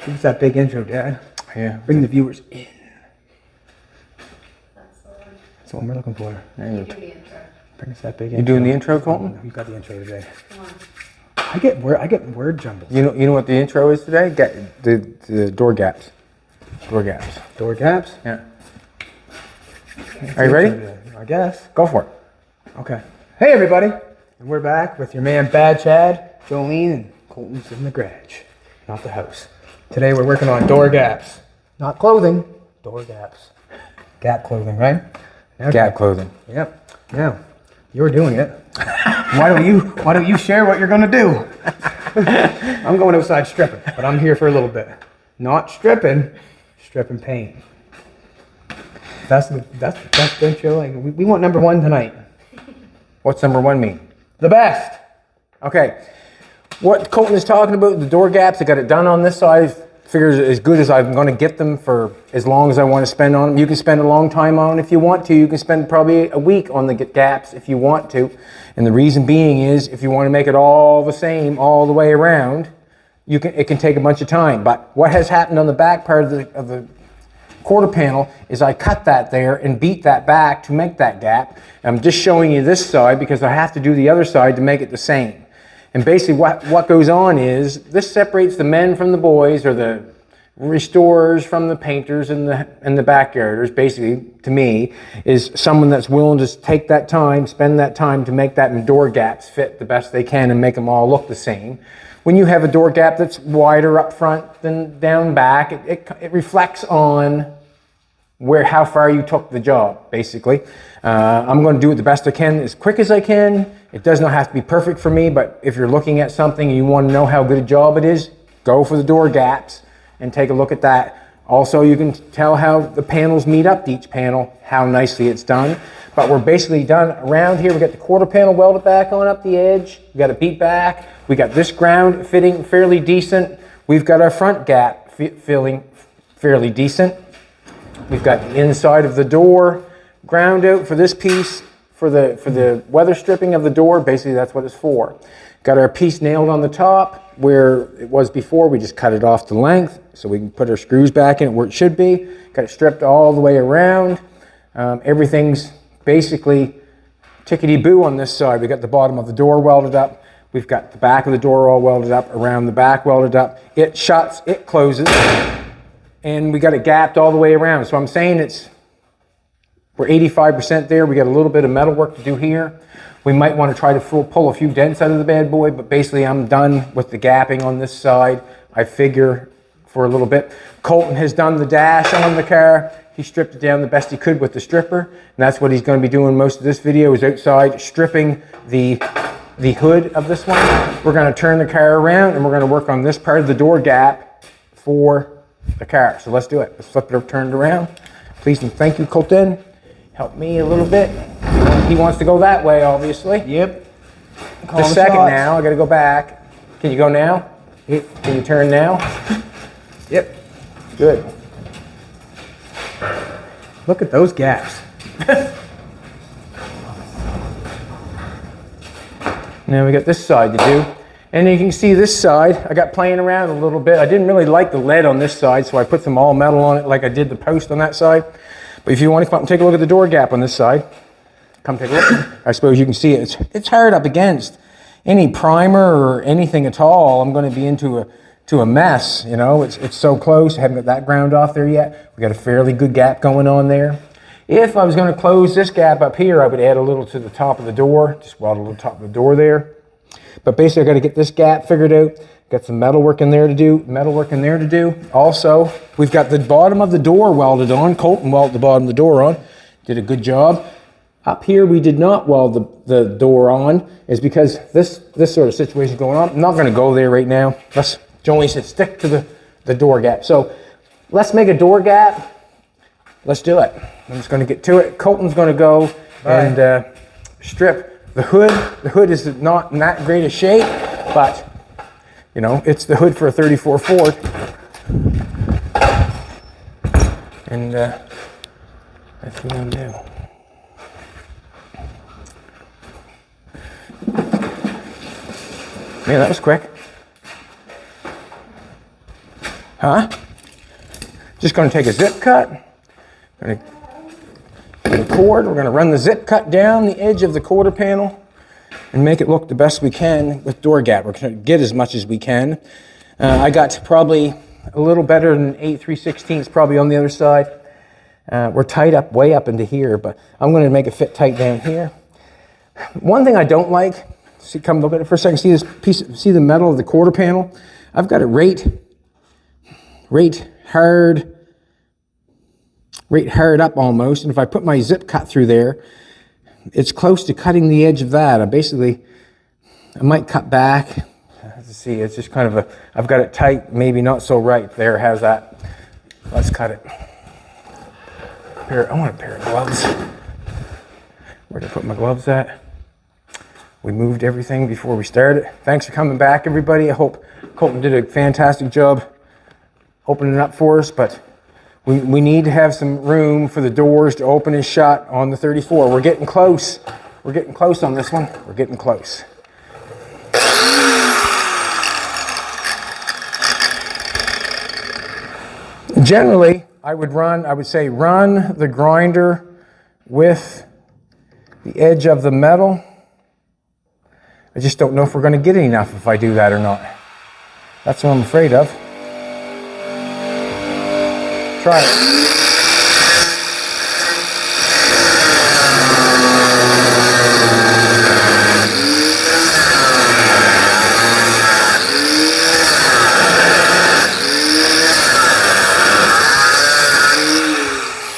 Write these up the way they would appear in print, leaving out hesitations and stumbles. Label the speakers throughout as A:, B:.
A: Give us that big intro, Dad.
B: Yeah.
A: Bring the viewers in.
C: That's the one.
A: That's what we're looking for.
C: You do the intro.
A: Bring us that big intro.
B: You doing the intro, Colton?
A: You got the intro today.
C: Come on.
A: I get word jumbles.
B: You know what the intro is today? Get the door gaps. Door gaps.
A: Door gaps?
B: Yeah. Are you ready?
A: I guess.
B: Go for it.
A: Okay. Hey everybody, and we're back with your man Bad Chad, Jolene, and Colton's in the garage, not the house. Today we're working on door gaps, not clothing. Door gaps. Gap clothing, right? Okay.
B: Gap clothing.
A: Yep. Now you're doing it. Why don't you share what you're gonna do? I'm going outside stripping, but I'm here for a little bit. Not stripping paint. That's the show. Like we want number one tonight.
B: What's number one mean?
A: The best.
B: Okay. What Colton is talking about, the door gaps, I got it done on this side. Figures as good as I'm going to get them for as long as I want to spend on them. You can spend a long time on them if you want to. You can spend probably a week on the gaps if you want to. And the reason being is if you want to make it all the same all the way around, it can take a bunch of time. But what has happened on the back part of the quarter panel is I cut that there and beat that back to make that gap. I'm just showing you this side because I have to do the other side to make it the same. And basically what goes on is this separates the men from the boys, or the restorers from the painters and the backyarders. Basically, to me, is someone that's willing to take that time, spend that time to make that door gaps fit the best they can and make them all look the same. When you have a door gap that's wider up front than down back, it reflects on how far you took the job, basically. I'm going to do it the best I can, as quick as I can. It does not have to be perfect for me, but if you're looking at something and you want to know how good a job it is, go for the door gaps and take a look at that. Also, you can tell how the panels meet up to each panel, how nicely it's done. But we're basically done around here. We got the quarter panel welded back on up the edge. We got it beat back. We got this ground fitting fairly decent. We've got our front gap filling fairly decent. We've got the inside of the door ground out for this piece for the weather stripping of the door. Basically, that's what it's for. Got our piece nailed on the top where it was before. We just cut it off to length so we can put our screws back in it where it should be. Got it stripped all the way around. Everything's basically tickety-boo on this side. We got the bottom of the door welded up. We've got the back of the door all welded up, around the back welded up. It shuts, it closes, and we got it gapped all the way around. So I'm saying we're 85% there. We got a little bit of metal work to do here. We might want to try to pull a few dents out of the bad boy, but basically I'm done with the gapping on this side. I figure for a little bit. Colton has done the dash on the car. He stripped it down the best he could with the stripper, and that's what he's going to be doing most of this video, is outside stripping the hood of this one. We're going to turn the car around and we're going to work on this part of the door gap for the car. So let's do it. Let's flip it turned around. Please and thank you, Colton. Help me a little bit. He wants to go that way, obviously.
A: Yep.
B: Just a second now. I got to go back. Can you go now? Can you turn now?
A: Yep.
B: Good.
A: Look at those gaps.
B: Now we got this side to do. And you can see this side, I got playing around a little bit. I didn't really like the lead on this side, so I put some all metal on it like I did the post on that side. But if you want to come up and take a look at the door gap on this side, come take a look. I suppose you can see it. It's hard up against any primer or anything at all. I'm going to be into a mess, you know. It's so close. I haven't got that ground off there yet. We got a fairly good gap going on there. If I was going to close this gap up here, I would add a little to the top of the door. Just weld a little top of the door there. But basically, I got to get this gap figured out. Got some metal work in there to do. Also, we've got the bottom of the door welded on. Colton welded the bottom of the door on. Did a good job. Up here, we did not weld the door on, is because this sort of situation is going on. I'm not going to go there right now. Jolene said stick to the door gap. So let's make a door gap. Let's do it. I'm just going to get to it. Colton's going to go and strip the hood. The hood is not in that great a shape, but you know, it's the hood for a 34 Ford. And that's what I'm going to do. Man, that was quick. Just going to take a zip cut. Going to cord. We're going to run the zip cut down the edge of the quarter panel and make it look the best we can with door gap. We're going to get as much as we can. I got probably a little better than 8 3/16 probably on the other side. We're tight up way up into here, but I'm going to make it fit tight down here. One thing I don't like, see, come look at it for a second. See this piece? See the metal of the quarter panel? I've got it right hard up almost. And if I put my zip cut through there, it's close to cutting the edge of that. I might cut back. Let's see, it's just kind of I've got it tight, maybe not so right. There, how's that? Let's cut it. I want a pair of gloves. Where did I put my gloves at? We moved everything before we started. Thanks for coming back, everybody. I hope Colton did a fantastic job opening it up for us, but we need to have some room for the doors to open and shut on the 34. We're getting close. We're getting close on this one. We're getting close. Generally, I would say run the grinder with the edge of the metal. I just don't know if we're going to get enough if I do that or not. That's what I'm afraid of. Try it.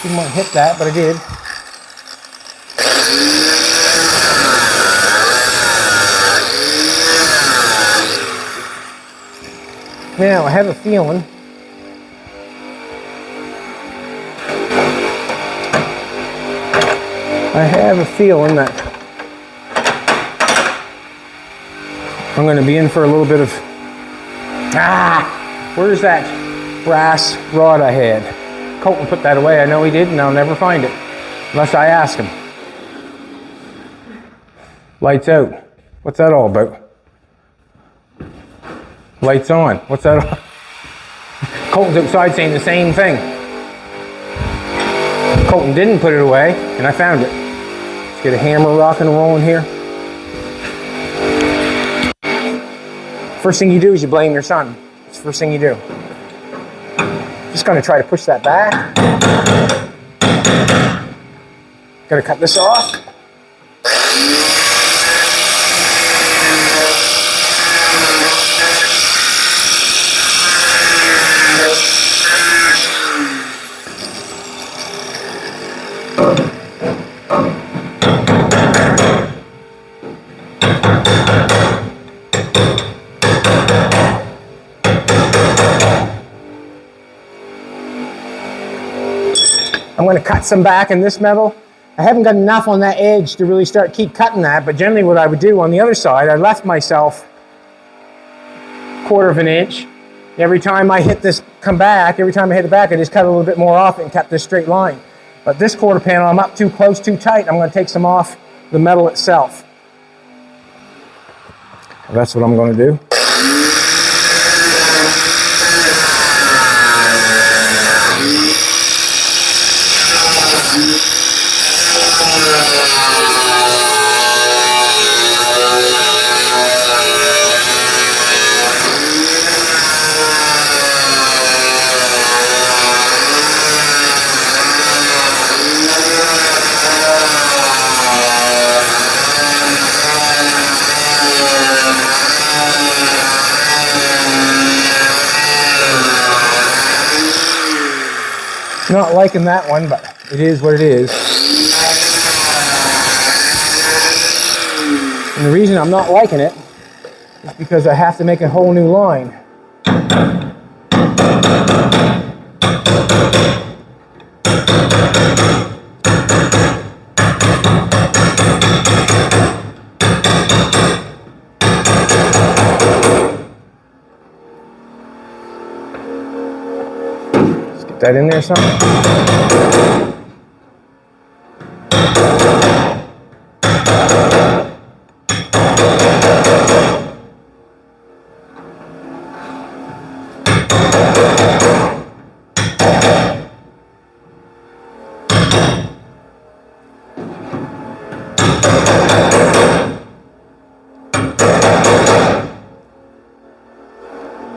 B: Didn't want to hit that, but I did. Now, I have a feeling that I'm going to be in for a little bit of, where's that brass rod I had? Colton put that away. I know he did, and I'll never find it unless I ask him. Lights out. What's that all about? Lights on. What's that all? Colton's outside saying the same thing. Colton didn't put it away, and I found it. Let's get a hammer rocking and rolling here. First thing you do is you blame your son. It's the first thing you do. Just going to try to push that back. Going to cut this off. I'm going to cut some back in this metal. I haven't got enough on that edge to really keep cutting that, but generally what I would do on the other side, I left myself 1/4 of an inch. Every time I hit this, come back, every time I hit it back, I just cut a little bit more off it and kept this straight line. But this quarter panel, I'm up too close, too tight. I'm going to take some off the metal itself. That's what I'm going to do. Not liking that one, but it is what it is. And the reason I'm not liking it is because I have to make a whole new line. That in there somewhere?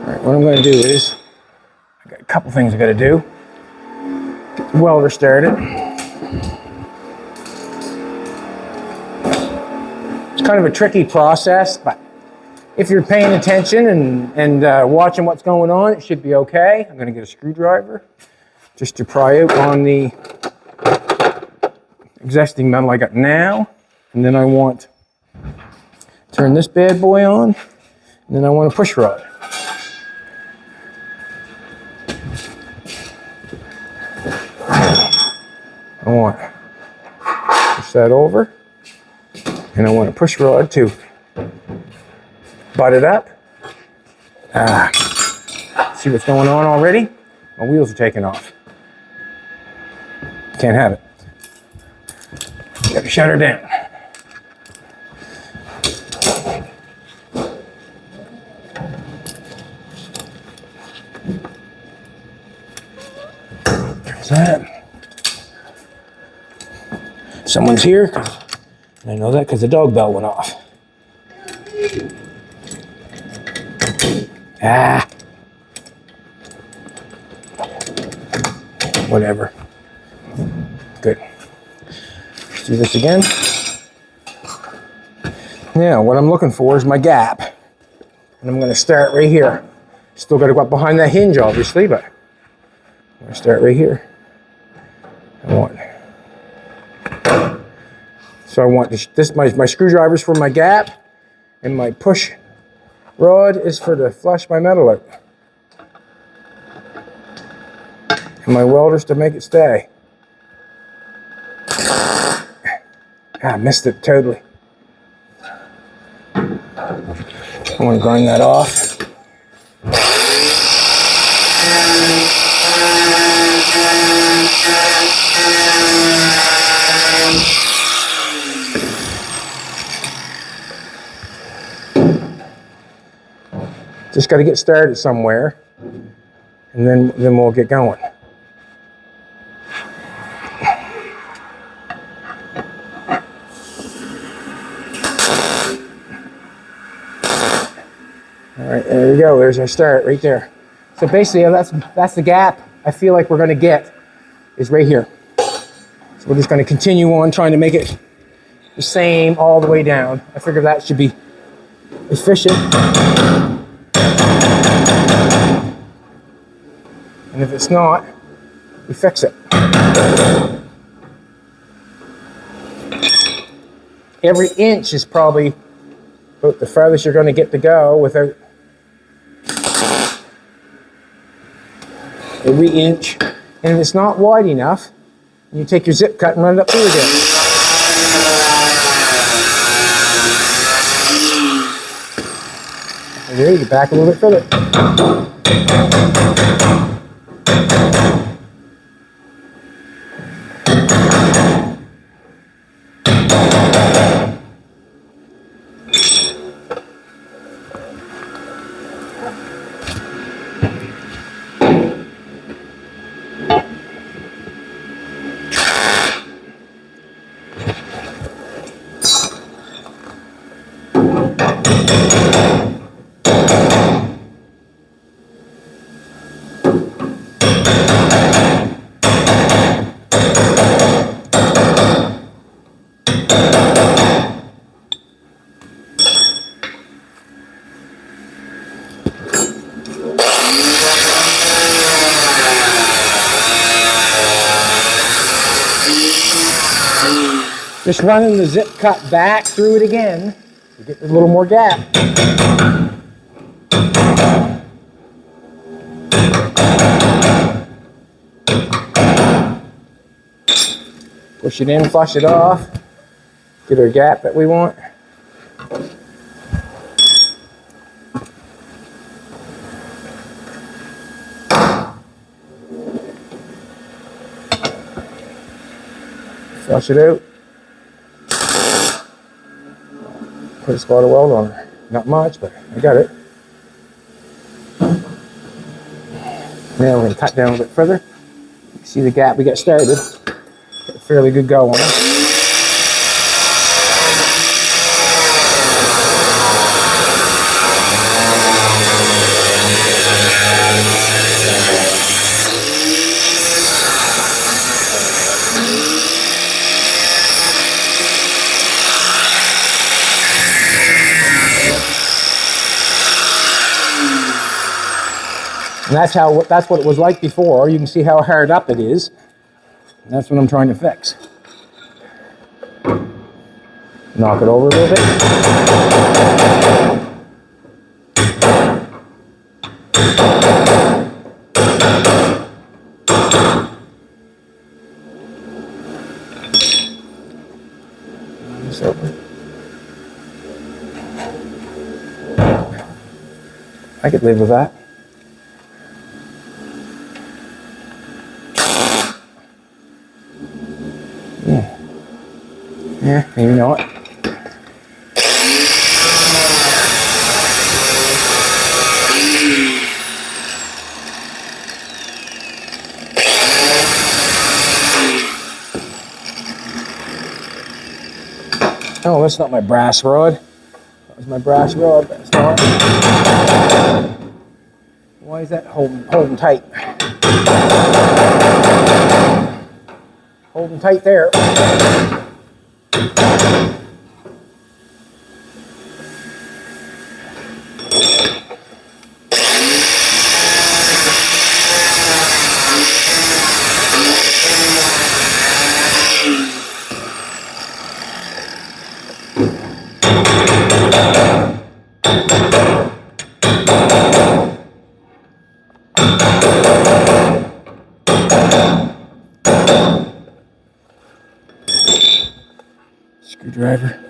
B: right, what I'm going to do is, I got a couple things I got to do. Get the welder started. It's kind of a tricky process, but if you're paying attention and watching what's going on, it should be okay. I'm going to get a screwdriver just to pry out on the existing metal I got now. And then I want to turn this bad boy on. And then I want a push rod. I want to push that over. And I want a push rod to butt it up. See what's going on already? My wheels are taking off. Can't have it. Got to shut her down. There's that. Someone's here. I know that because the dog bell went off. Whatever. Good. Let's do this again. Now, what I'm looking for is my gap. And I'm going to start right here. Still got to go up behind that hinge, obviously, but I'm going to start right here. So I want this my screwdrivers for my gap, and my push rod is for to flush my metal out. And my welders to make it stay. I missed it totally. I want to grind that off. Just got to get started somewhere, and then we'll get going. All right, there we go. There's our start right there. So basically, that's the gap I feel like we're going to get is right here. So we're just going to continue on trying to make it the same all the way down. I figure that should be efficient. And if it's not, we fix it. Every inch is probably about the farthest you're going to get to go without every inch. And if it's not wide enough, you take your zip cut and run it up through again. And there you get back a little bit further. Just running the zip cut back through it again to get a little more gap. Push it in, flush it off, get our gap that we want. Flush it out. Put a spot of weld on there. Not much, but I got it. Now we're going to cut down a little bit further. See the gap we got started. Got a fairly good go on it. And that's what it was like before. You can see how hard up it is. And that's what I'm trying to fix. Knock it over a little bit. This over. I could live with that. Yeah, maybe not. Oh, that's not my brass rod. That was my brass rod. That's not. Why is that holding tight? Holding tight there. Screwdriver.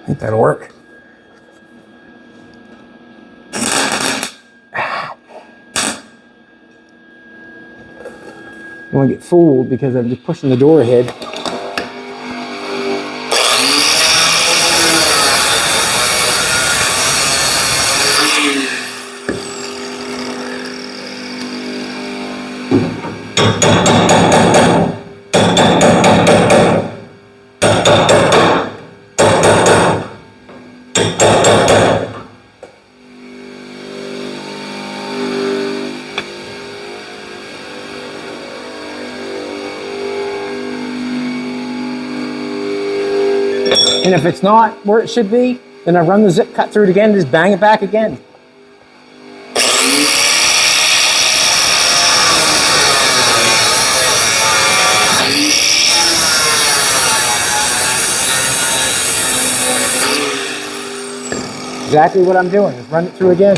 B: I think that'll work. I want to get fooled because I'm just pushing the door ahead. And if it's not where it should be, then I run the zip cut through it again and just bang it back again. Exactly what I'm doing, is run it through again.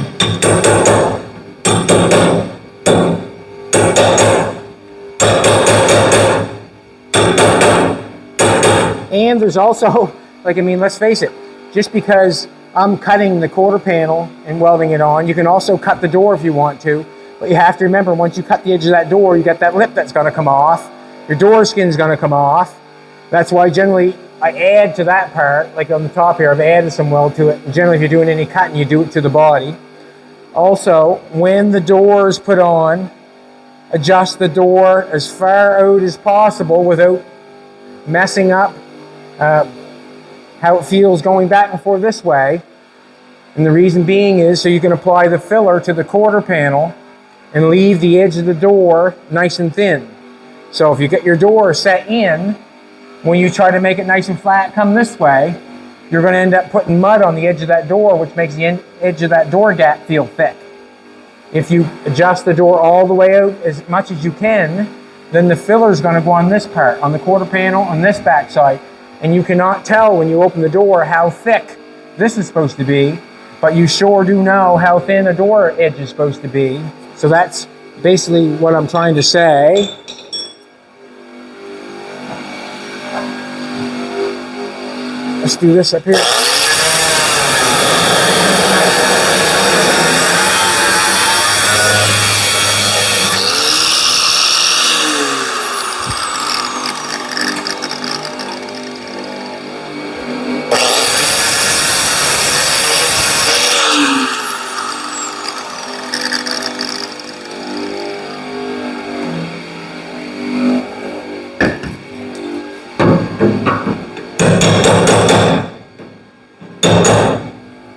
B: And there's also, let's face it, just because I'm cutting the quarter panel and welding it on, you can also cut the door if you want to, but you have to remember, once you cut the edge of that door, you got that lip that's gonna come off, your door skin's gonna come off. That's why generally I add to that part, like on the top here, I've added some weld to it. And generally if you're doing any cutting, you do it to the body. Also, when the door is put on, adjust the door as far out as possible without messing up how it feels going back and forth this way. And the reason being is so you can apply the filler to the quarter panel and leave the edge of the door nice and thin. So if you get your door set in, when you try to make it nice and flat come this way, you're going to end up putting mud on the edge of that door, which makes the edge of that door gap feel thick. If you adjust the door all the way out as much as you can, then the filler is going to go on this part, on the quarter panel, on this back side. And you cannot tell when you open the door how thick this is supposed to be, but you sure do know how thin a door edge is supposed to be. So that's basically what I'm trying to say. Let's do this up here.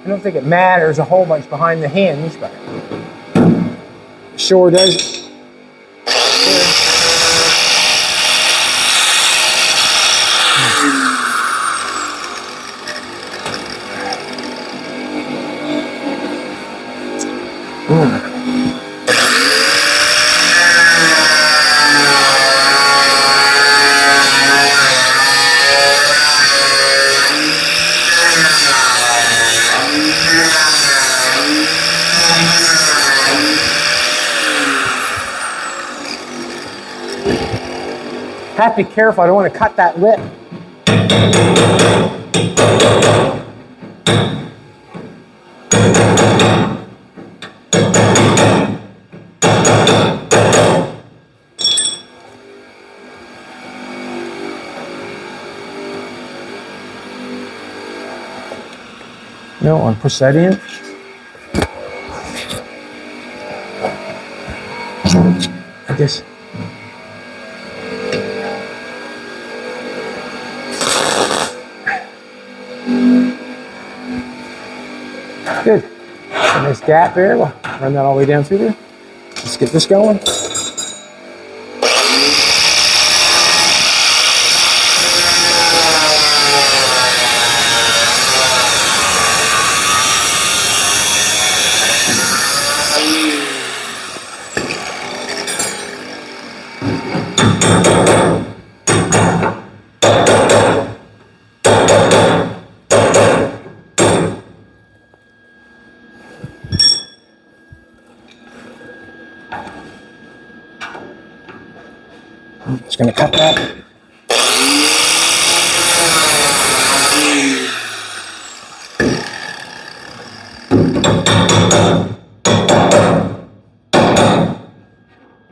B: I don't think it matters a whole bunch behind the hinge, but it sure does. have to be careful. I don't want to cut that lip. No, I'll push that in. I guess. Good. A nice gap there. We'll run that all the way down through there. Let's get this going. I'm just going to cut that.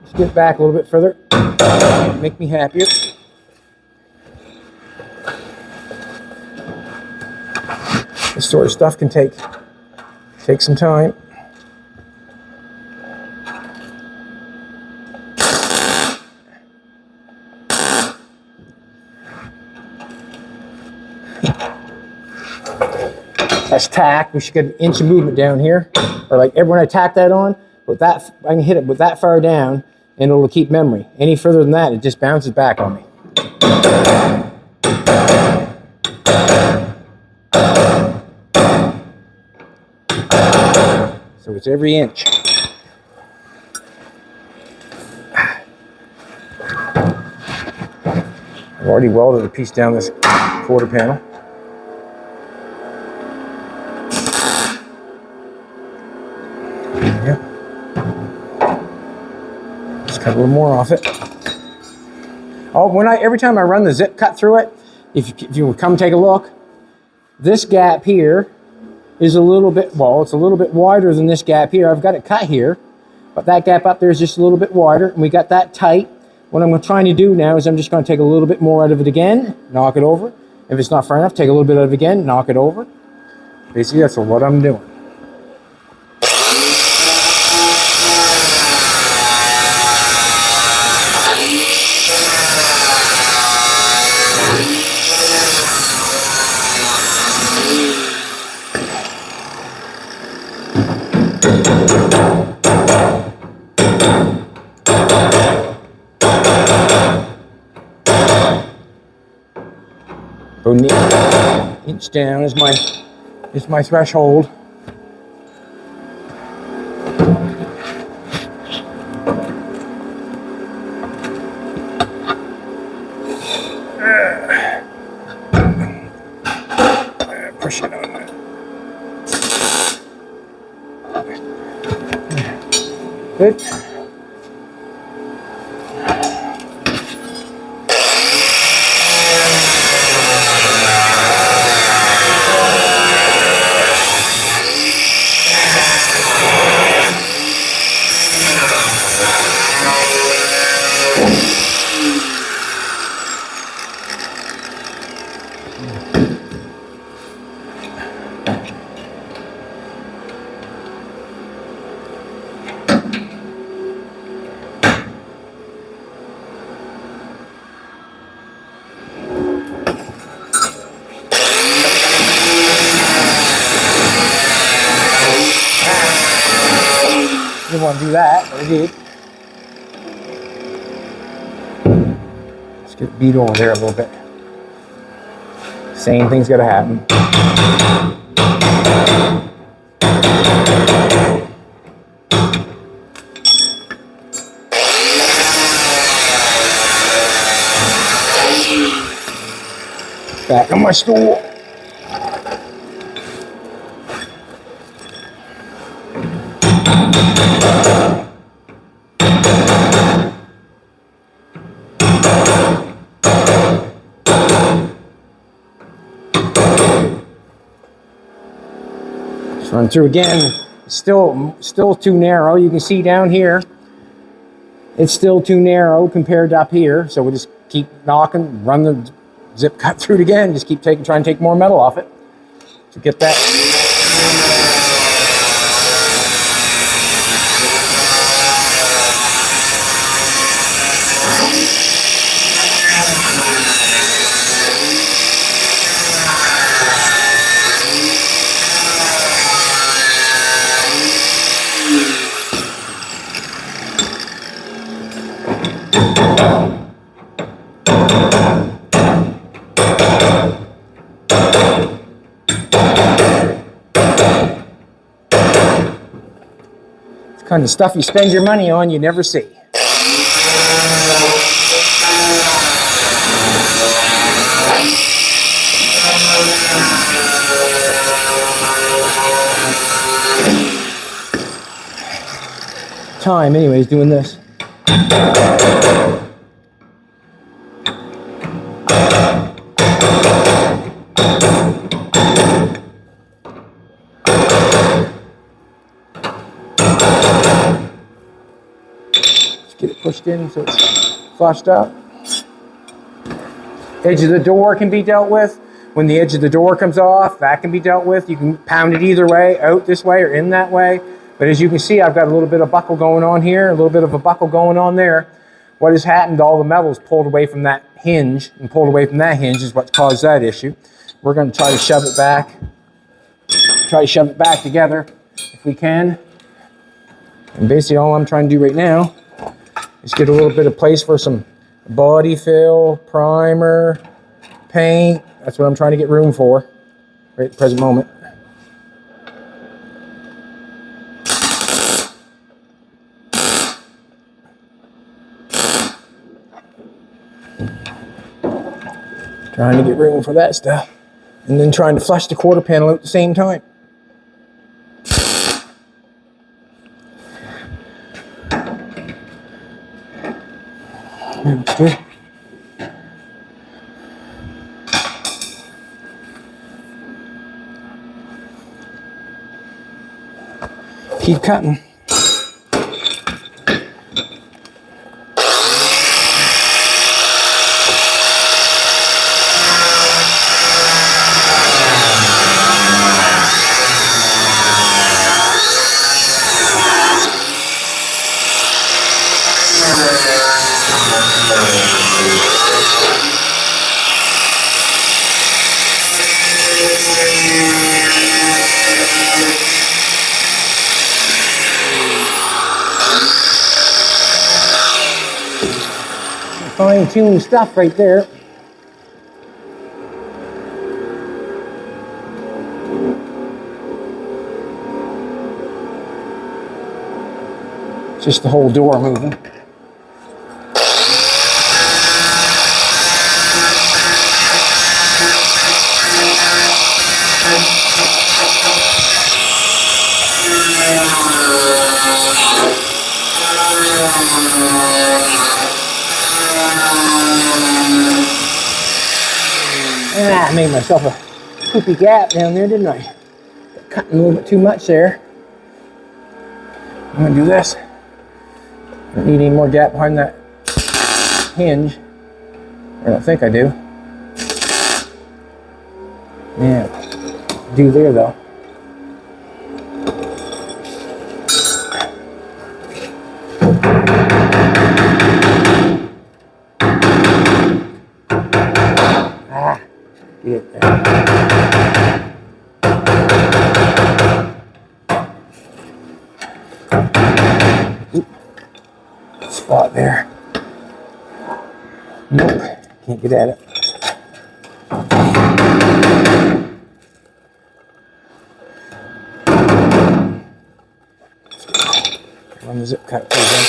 B: Let's get back a little bit further. Make me happier. This sort of stuff can take some time. That's tack. We should get an inch of movement down here, or like when I tack that on, with that I can hit it with that far down, and it'll keep memory. Any further than that, it just bounces back on me. So it's every inch. I've already welded a piece down this quarter panel. Yep. Just cut a little more off it. Oh, every time I run the zip cut through it, if you come take a look, this gap here is a little bit, well, it's a little bit wider than this gap here. I've got it cut here, but that gap up there is just a little bit wider, and we got that tight. What I'm trying to do now is I'm just going to take a little bit more out of it again, knock it over. If it's not far enough, take a little bit out of it again, knock it over. Basically, that's what I'm doing. Inch down is my threshold. Push it on that. Good. Didn't want to do that, but I did. Let's get beat over there a little bit. Same thing's got to happen. Back on my stool. Run through again. Still too narrow. You can see down here, it's still too narrow compared to up here. So we'll just keep knocking, run the zip cut through it again. Just keep trying to take more metal off it to get that. Kind of stuff you spend your money on, you never see. Time, anyways, doing this. Get it pushed in so it's flushed up. Edge of the door can be dealt with. When the edge of the door comes off, that can be dealt with. You can pound it either way, out this way or in that way. But as you can see, I've got a little bit of buckle going on here, a little bit of a buckle going on there. What has happened, all the metal is pulled away from that hinge, and pulled away from that hinge is what caused that issue. We're going to try to shove it back. Try to shove it back together if we can. And basically all I'm trying to do right now is get a little bit of place for some body fill, primer, paint. That's what I'm trying to get room for right at the present moment. Trying to get room for that stuff. And then trying to flush the quarter panel out at the same time. That's good. Keep cutting. Fine-tuned stuff right there. Just the whole door moving. I made myself a poopy gap down there, didn't I? Cutting a little bit too much there. I'm gonna do this. Don't need any more gap behind that hinge. I don't think I do. Yeah, do there though. Get it there. Oop. Spot there. Nope, can't get at it. Run the zip cut through them.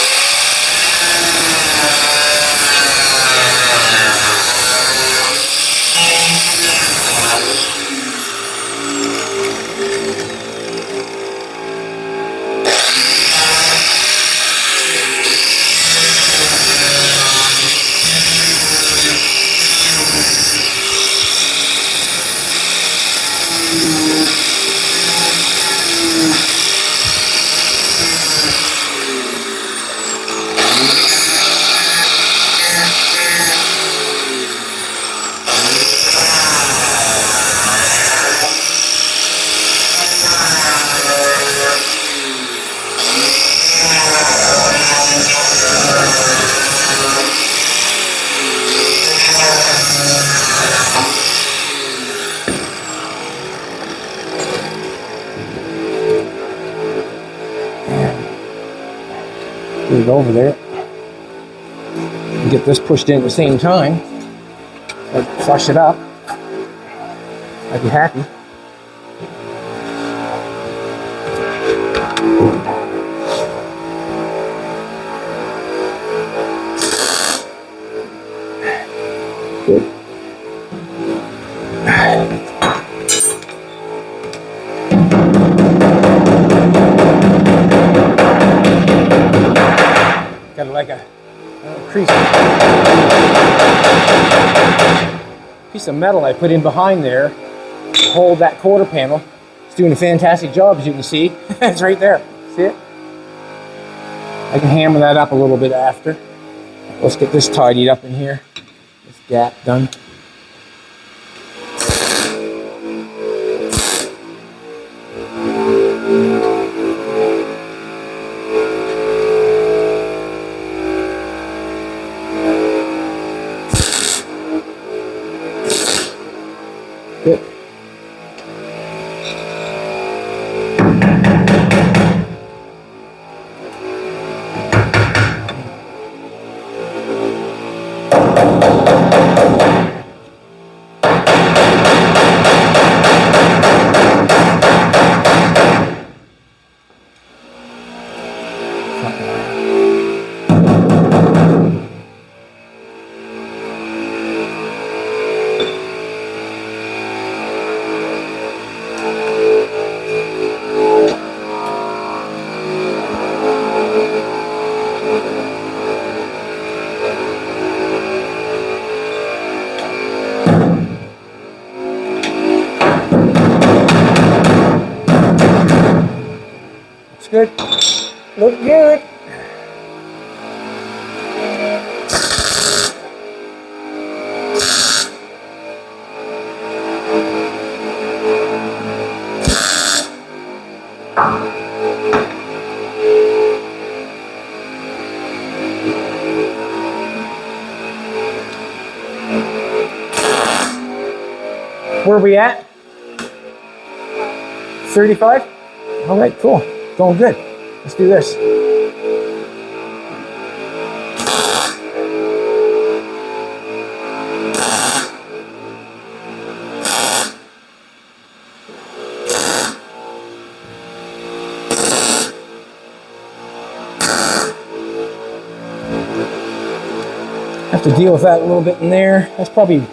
B: over there. And get this pushed in at the same time. Like flush it up. I'd be happy. Good. Got like a piece of metal I put in behind there to hold that quarter panel. It's doing a fantastic job, as you can see. It's right there. See it? I can hammer that up a little bit after. Let's get this tidied up in here. This gap done. Good. Good. Look good. Where are we at? 35? All right, cool. Going good. Let's do this. Have to deal with that a little bit in there. That's probably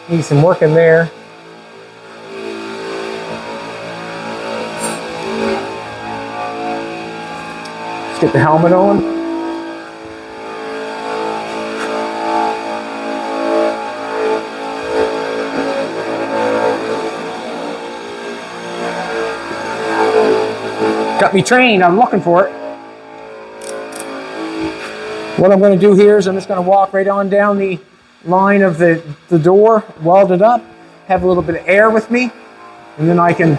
B: need some work in there. Get the helmet on. Got me trained, I'm looking for it. What I'm going to do here is I'm just going to walk right on down the line of the door, weld it up, have a little bit of air with me, and then I can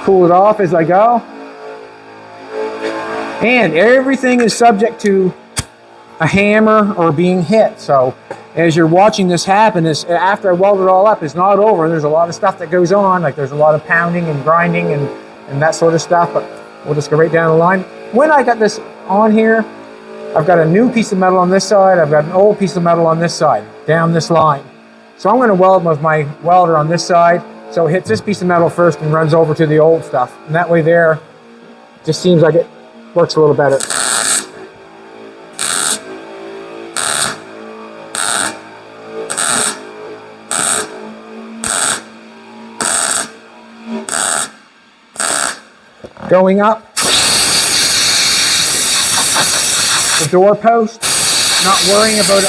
B: cool it off as I go. And everything is subject to a hammer or being hit. So as you're watching this happen, after I weld it all up, it's not over. There's a lot of stuff that goes on, like there's a lot of pounding and grinding and that sort of stuff, but we'll just go right down the line. When I got this on here, I've got a new piece of metal on this side, I've got an old piece of metal on this side, down this line. So I'm gonna weld with my welder on this side, so it hits this piece of metal first and runs over to the old stuff. And that way there, just seems like it works a little better. Going up the door post, not worrying about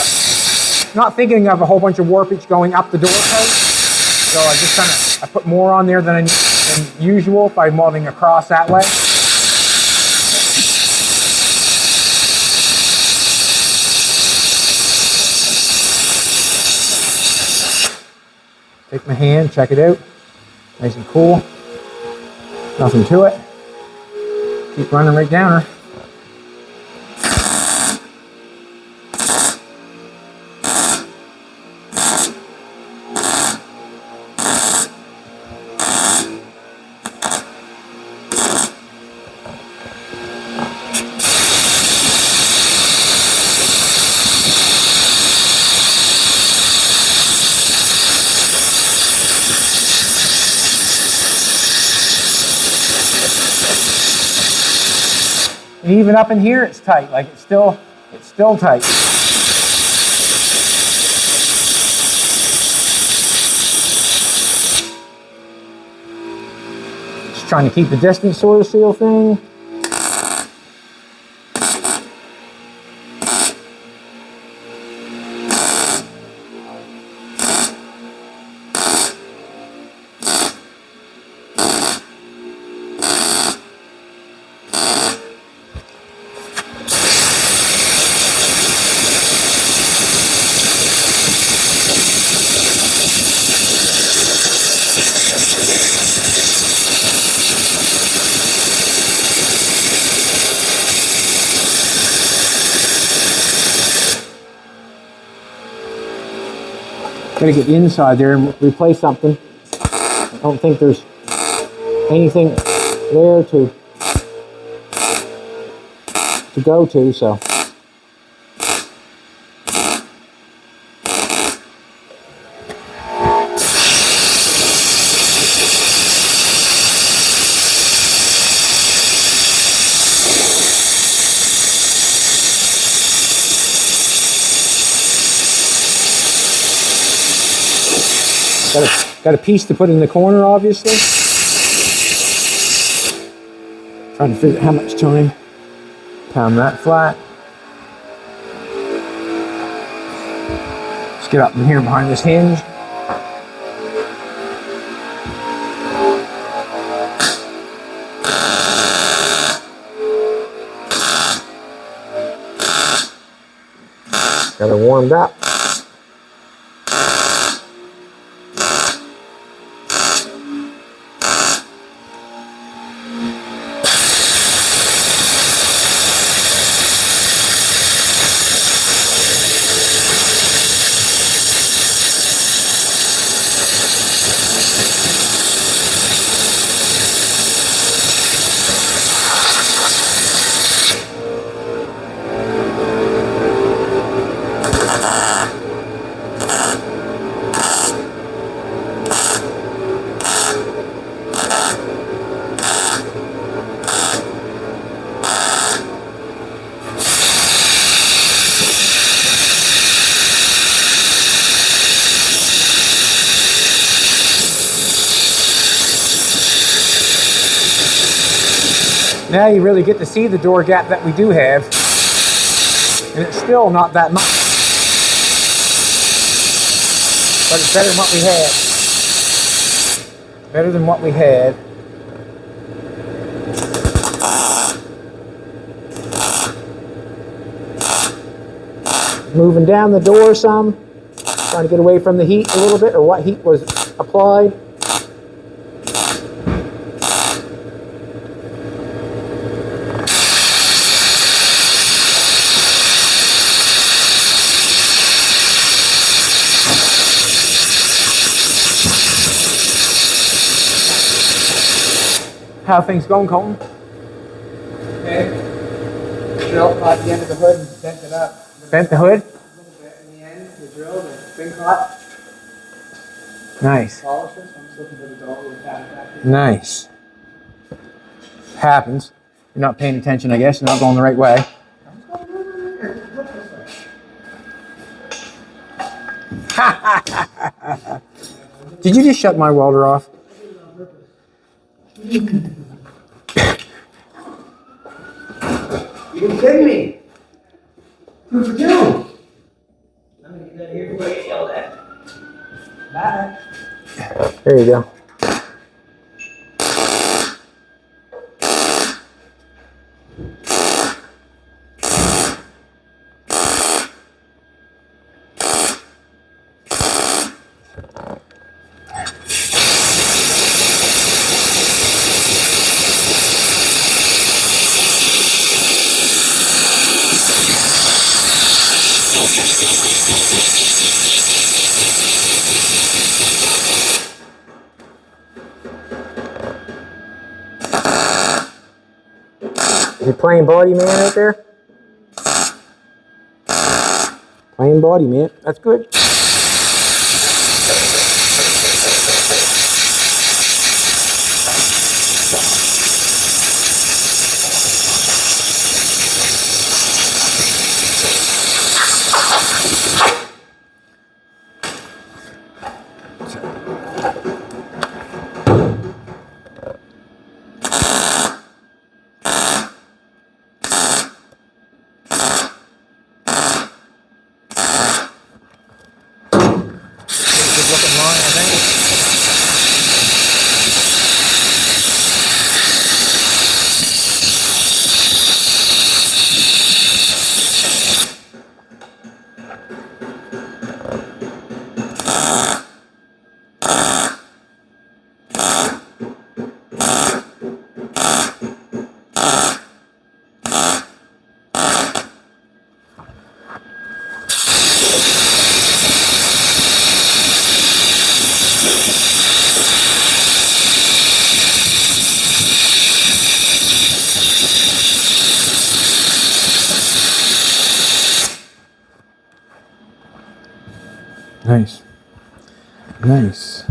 B: not thinking of a whole bunch of warpage going up the door post. So I just I put more on there than usual by welding across that way. Take my hand, check it out. Nice and cool. Nothing to it. Keep running right down her. And even up in here, it's tight. Like it's still tight. Just trying to keep the distance sort of seal thing. Gotta get inside there and replace something. I don't think there's anything there to go to, so. Got a piece to put in the corner, obviously. Trying to figure out how much time. Pound that flat. Let's get up in here behind this hinge. Got it warmed up. Now you really get to see the door gap that we do have, and it's still not that much, but it's better than what we had. Better than what we had. Moving down the door some, trying to get away from the heat a little bit, or what heat was applied. How are things going, Colton?
A: Okay. Drill caught the end of the hood and bent it up.
B: Bent the hood?
A: A little bit in the end, the drill, the spin caught.
B: Nice.
A: Polish it, so I'm just looking for the dog with that.
B: Nice. Happens. You're not paying attention, I guess. You're not going the right way. Did you just shut my welder off?
A: You kidding me? 2 for 2. I'm gonna get out of here before I get yelled at. Bye.
B: There you go. You playing body man out there? Playing body man. That's good. Good looking line, I think. Nice. Nice.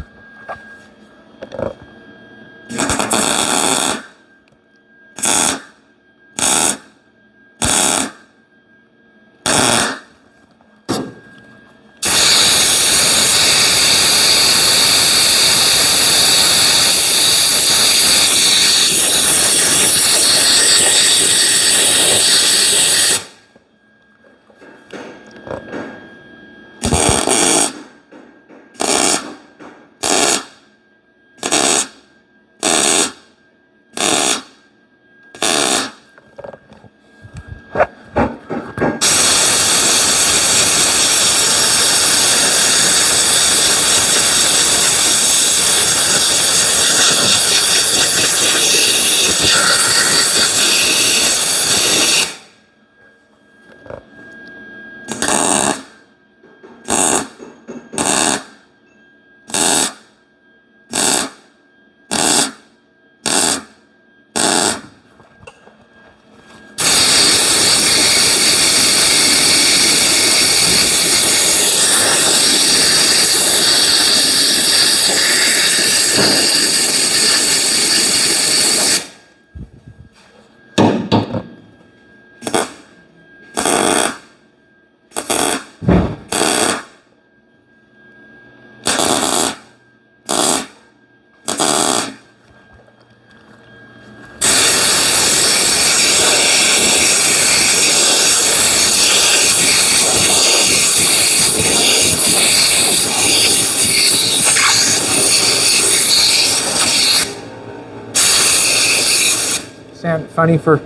B: Sound funny for...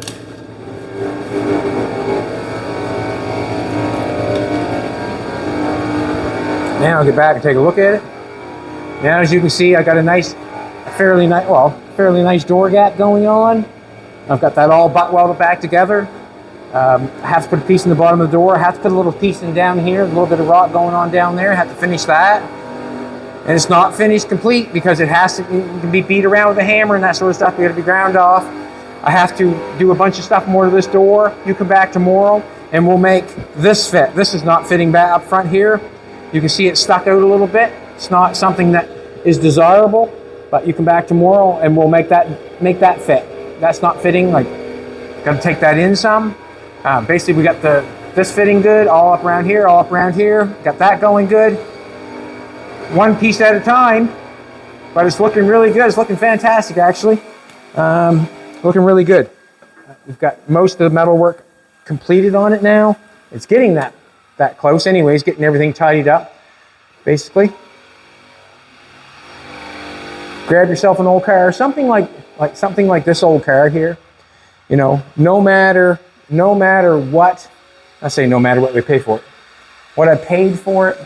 B: Now I'll get back and take a look at it. Now, as you can see, I got a fairly nice door gap going on. I've got that all butt welded back together. I have to put a piece in the bottom of the door. I have to put a little piece in down here, a little bit of rot going on down there. I have to finish that. And it's not finished complete because it can be beat around with a hammer and that sort of stuff. We got to be ground off. I have to do a bunch of stuff more to this door. You come back tomorrow and we'll make this fit. This is not fitting back up front here. You can see it stuck out a little bit. It's not something that is desirable, but you come back tomorrow and we'll make that fit. That's not fitting. Like, got to take that in some. Basically, we got this fitting good, all up around here, all up around here. Got that going good. One piece at a time, but it's looking really good. It's looking fantastic, actually. Looking really good. We've got most of the metal work completed on it now. It's getting that close anyways, getting everything tidied up, basically. Grab yourself an old car, something like this old car here. You know, no matter what, I say no matter what we pay for it, what I paid for it,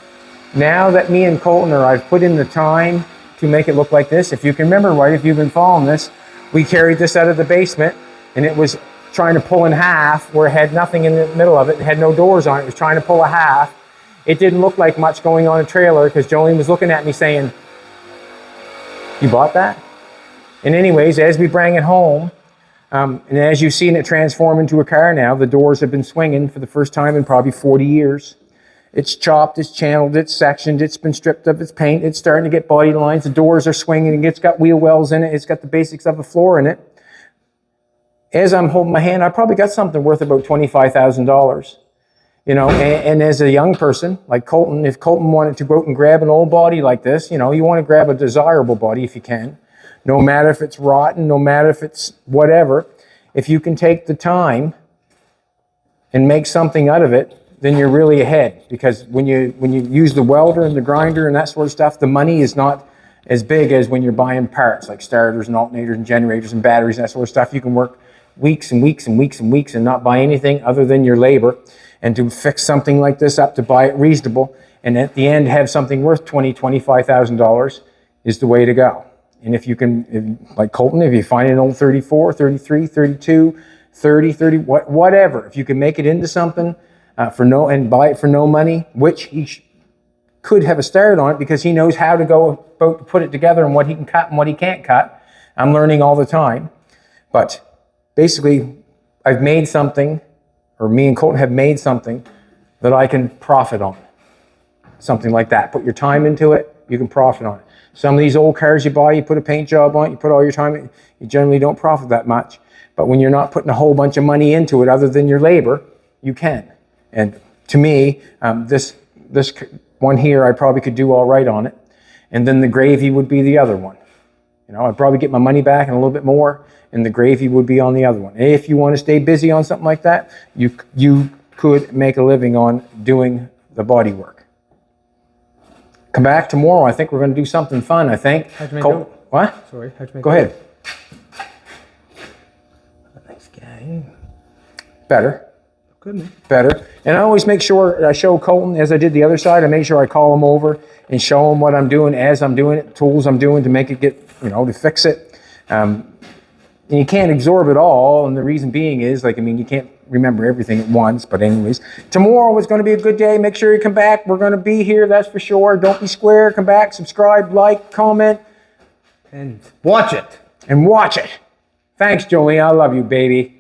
B: now that me and Colton I've put in the time to make it look like this. If you can remember right, if you've been following this, we carried this out of the basement and it was trying to pull in half where it had nothing in the middle of it. It had no doors on it. It was trying to pull a half. It didn't look like much going on a trailer because Jolene was looking at me saying, "You bought that?" And anyways, as we bring it home, and as you've seen it transform into a car now, the doors have been swinging for the first time in probably 40 years. It's chopped, it's channeled, it's sectioned, it's been stripped of its paint, it's starting to get body lines, the doors are swinging, it's got wheel wells in it, it's got the basics of a floor in it. As I'm holding my hand, I probably got something worth about $25,000. You know, and as a young person like Colton, if Colton wanted to go out and grab an old body like this, you know, you want to grab a desirable body if you can, no matter if it's rotten, no matter if it's whatever. If you can take the time and make something out of it, then you're really ahead. Because when you use the welder and the grinder and that sort of stuff, the money is not as big as when you're buying parts like starters and alternators and generators and batteries and that sort of stuff. You can work weeks and weeks and weeks and weeks and not buy anything other than your labor. And to fix something like this up, to buy it reasonable, and at the end have something worth $20,000, $25,000 is the way to go. And if you can, like Colton, if you find an old 34, 33, 32, 30, whatever, if you can make it into something and buy it for no money, which he could have a start on it because he knows how to go about to put it together and what he can cut and what he can't cut. I'm learning all the time. But basically, I've made something, or me and Colton have made something that I can profit on. Something like that. Put your time into it, you can profit on it. Some of these old cars you buy, you put a paint job on it, you put all your time in, you generally don't profit that much. But when you're not putting a whole bunch of money into it other than your labor, you can. And to me, this one here, I probably could do all right on it. And then the gravy would be the other one. You know, I'd probably get my money back and a little bit more, and the gravy would be on the other one. If you want to stay busy on something like that, you could make a living on doing the body work. Come back tomorrow. I think we're going to do something fun, I think.
A: How'd you make it?
B: What?
A: Sorry, how'd you make
B: Go ahead.
A: Nice guy.
B: Better.
A: Good, man.
B: Better. And I always make sure I show Colton, as I did the other side, I make sure I call him over and show him what I'm doing as I'm doing it, tools I'm doing to make it get, to fix it. And you can't absorb it all, and the reason being is, you can't remember everything at once, but anyways. Tomorrow is going to be a good day. Make sure you come back. We're going to be here, that's for sure. Don't be square. Come back, subscribe, like, comment.
A: And watch it.
B: And watch it. Thanks, Jolene. I love you, baby.